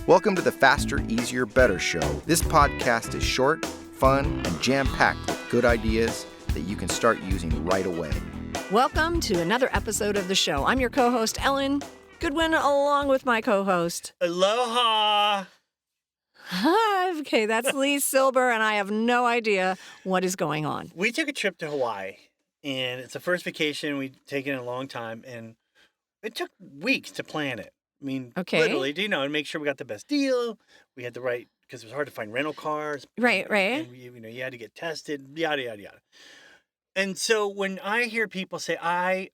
Welcome to the Faster, Easier, Better show. This podcast is short, fun, and jam-packed with good ideas that you can start using right away. Welcome to another episode of the show. I'm your co-host, Ellen Goodwin, along with my co-host. Aloha! Hi. Okay, that's Lee Silber, and I have no idea what is going on. We took a trip to Hawaii, and it's the first vacation we've taken in a long time, and it took weeks to plan it. I mean, literally, to make sure we got the best deal. We had the right, because it was hard to find rental cars. Right. And you had to get tested, yada, yada, yada. And so when I hear people say, I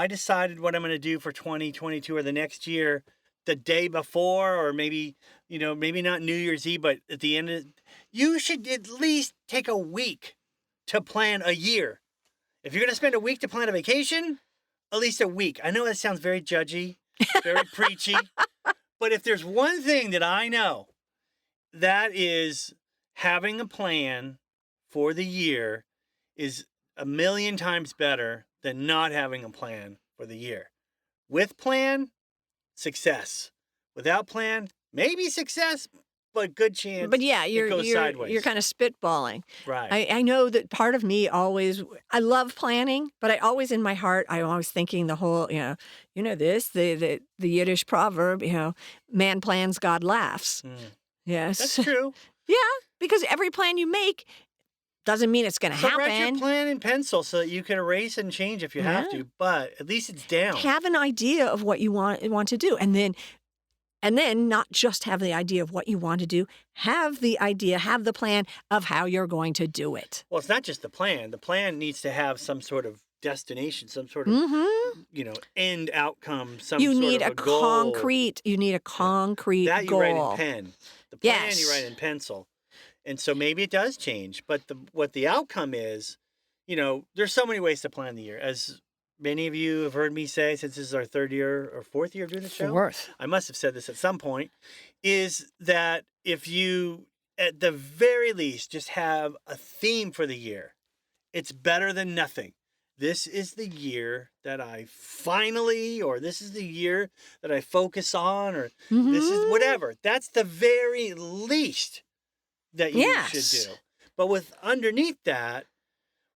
decided what I'm going to do for 2022 or the next year the day before, or maybe not New Year's Eve, but at the end of it, you should at least take a week to plan a year. If you're going to spend a week to plan a vacation, at least a week. I know that sounds very judgy, very preachy, but if there's one thing that I know, that is having a plan for the year is a million times better than not having a plan for the year. With plan, success. Without plan, maybe success, but good chance. But yeah, it goes sideways. You're kind of spitballing. Right. I know that part of me I love planning, but I always in my heart, I'm always thinking the whole, the Yiddish proverb, man plans, God laughs. Yes. That's true. Yeah, because every plan you make doesn't mean it's going to happen. Write your plan in pencil so that you can erase and change if you have to, but at least it's down. Have an idea of what you want to do, and then not just have the idea of what you want to do, have the plan of how you're going to do it. Well, it's not just the plan. The plan needs to have some sort of destination, some sort of, end outcome, you sort need of a goal. You need a concrete that goal. That you write in pen. The plan you write in pencil. And so maybe it does change, but what the outcome is, there's so many ways to plan the year. As many of you have heard me say, since this is our third year or fourth year of doing the show. Fourth. I must have said this at some point, is that if you, at the very least, just have a theme for the year, it's better than nothing. This is the year that I finally, or this is the year that I focus on, or this is whatever. That's the very least that you should do. But with underneath that,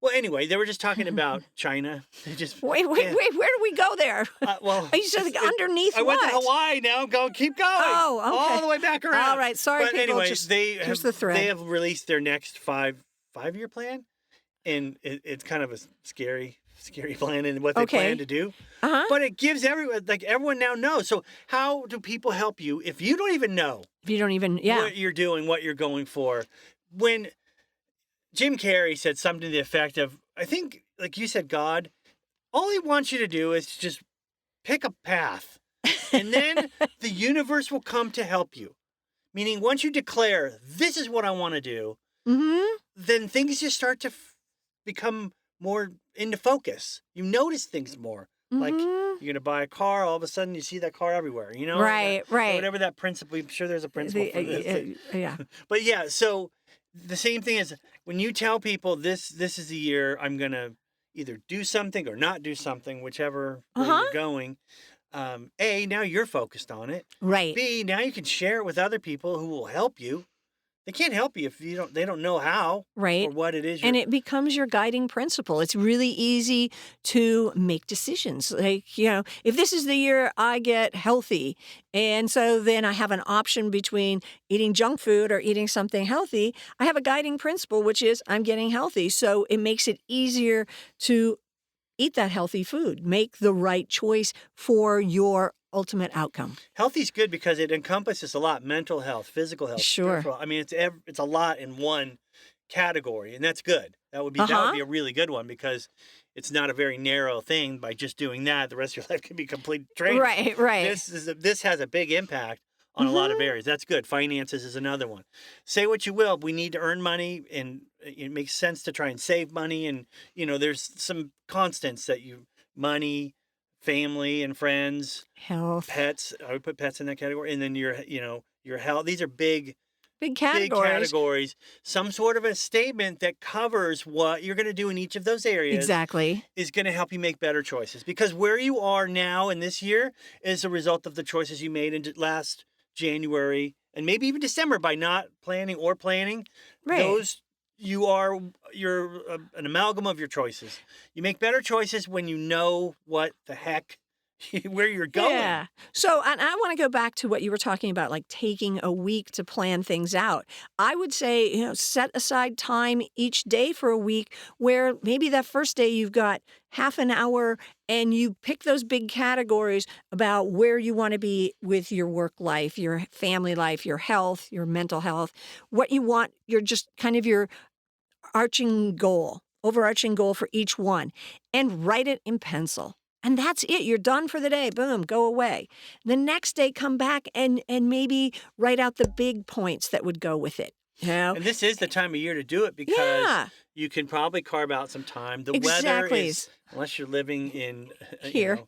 well, anyway, they were just talking about China. They just wait, where do we go there? You said underneath I went to Hawaii now. Keep going. Oh, okay. All the way back around. All right, sorry, but people. Anyway, Here's the thread. They have released their next five-year plan, and it's kind of a scary plan in what they plan to do. But it gives everyone now knows. So how do people help you if you don't even know? If you don't even, what you're doing, what you're going for. When Jim Carrey said something to the effect of, I think, like you said, God, all he wants you to do is just pick a path. And then the universe will come to help you. Meaning, once you declare, this is what I want to do, then things just start to become more into focus. You notice things more. Like, you're going to buy a car, all of a sudden you see that car everywhere, Right. Whatever that principle, I'm sure there's a principle for this. Yeah. But yeah, so the same thing is when you tell people this is the year I'm going to either do something or not do something, whichever way you're going. A, now you're focused on it. Right. B, now you can share it with other people who will help you. They can't help you if they don't know how or what it is. And it becomes your guiding principle. It's really easy to make decisions. Like, if this is the year I get healthy, and so then I have an option between eating junk food or eating something healthy, I have a guiding principle, which is I'm getting healthy. So it makes it easier to eat that healthy food, make the right choice for your ultimate outcome. Healthy's good because it encompasses a lot: mental health, physical health, spiritual. I mean, it's a lot in one category, and that's good. That would be a really good one because it's not a very narrow thing. By just doing that, the rest of your life can be complete training. Right. This has a big impact on a lot of areas. That's good. Finances is another one. Say what you will, we need to earn money, and it makes sense to try and save money. And there's some constants that money, family and friends, health, pets. I would put pets in that category, and then your health. These are big categories. Some sort of a statement that covers what you're going to do in each of those areas. Exactly. Is going to help you make better choices, because where you are now in this year is a result of the choices you made in last January, and maybe even December by not planning or planning, Right. you're an amalgam of your choices. You make better choices when you know what the heck where you're going. Yeah. So, and I want to go back to what you were talking about, like taking a week to plan things out. I would say, set aside time each day for a week where maybe that first day you've got half an hour and you pick those big categories about where you want to be with your work life, your family life, your health, your mental health, what you want, your overarching goal for each one, and write it in pencil. And that's it. You're done for the day. Boom, go away. The next day, come back and maybe write out the big points that would go with it. And this is the time of year to do it because Yeah. you can probably carve out some time. The weather Exactly. is, unless you're living in Here.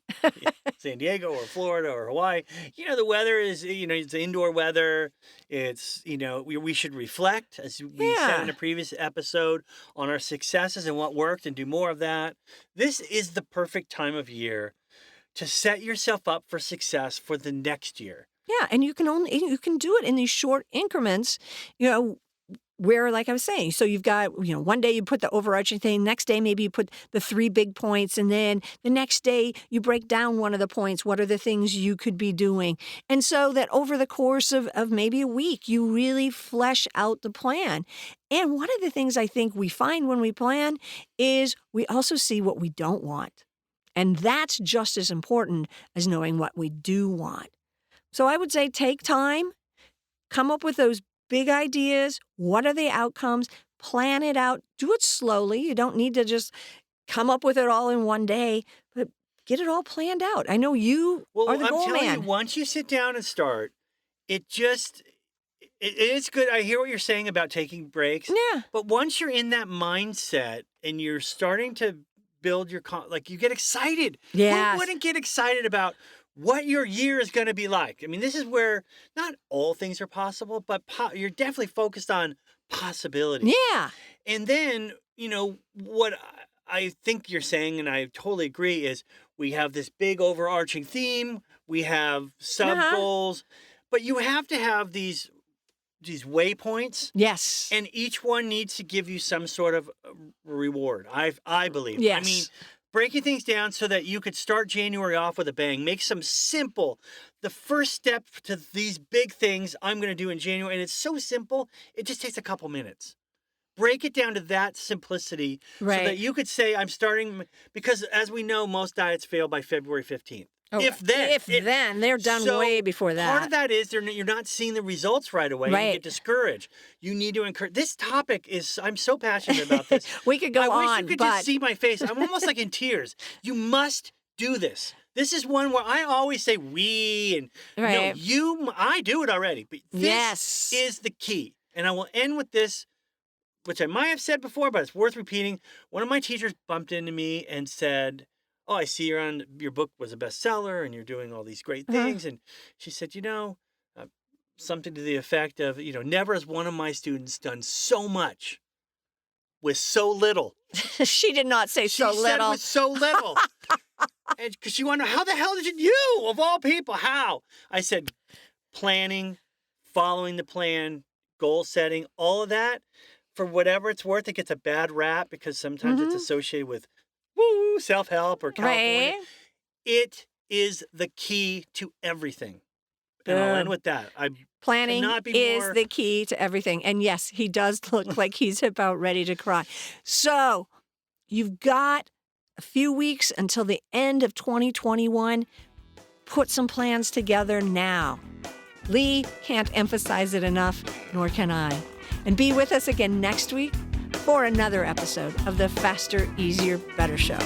San Diego or Florida or Hawaii, the weather is, it's indoor weather. It's, we should reflect, as we said in a previous episode, on our successes and what worked and do more of that. This is the perfect time of year to set yourself up for success for the next year. Yeah, and you can do it in these short increments, where, like I was saying, so you've got, one day you put the overarching thing, next day maybe you put the 3 big points, and then the next day you break down one of the points. What are the things you could be doing? And so that over the course of maybe a week, you really flesh out the plan. And one of the things I think we find when we plan is we also see what we don't want. And that's just as important as knowing what we do want. So I would say take time, come up with those big ideas. What are the outcomes? Plan it out. Do it slowly. You don't need to just come up with it all in one day, but get it all planned out. I know you are the goal I'm telling man. you, once you sit down and start, it is good. I hear what you're saying about taking breaks. Yeah. But once you're in that mindset and you're starting to build you get excited. Yes. Who wouldn't get excited about what your year is going to be like? I mean, this is where not all things are possible, but you're definitely focused on possibilities. Yeah. And then, what I think you're saying, and I totally agree, is we have this big overarching theme. We have sub goals, but you have to have these waypoints. Yes. And each one needs to give you some sort of reward. I believe. Yes. I mean, breaking things down so that you could start January off with a bang. Make some simple. The first step to these big things I'm going to do in January, and it's so simple, it just takes a couple minutes. Break it down to that simplicity so that you could say, I'm starting, because as we know, most diets fail by February 15th. Oh, if then, they're done way before that. Part of that is you're not seeing the results right away. Right. You get discouraged. You need to encourage. This topic I'm so passionate about this. We could go on, I wish you could just see my face. I'm almost like in tears. You must do this. This is one where I always say we and right. no, I do it already. But this is the key. And I will end with this, which I might have said before, but it's worth repeating. One of my teachers bumped into me and said, "Oh, I see your book was a bestseller and you're doing all these great things." And she said, something to the effect of, never has one of my students done so much with so little. She did not say so little. She said with so little. And because she wanted, how the hell did you, of all people, how? I said, planning, following the plan, goal setting, all of that. For whatever it's worth, it gets a bad rap because sometimes it's associated with self-help or California. Right. It is the key to everything. And I'll end with that. Planning is the key to everything. And yes, he does look like he's about ready to cry. So you've got a few weeks until the end of 2021. Put some plans together now. Lee can't emphasize it enough, nor can I. And be with us again next week for another episode of the Faster, Easier, Better Show.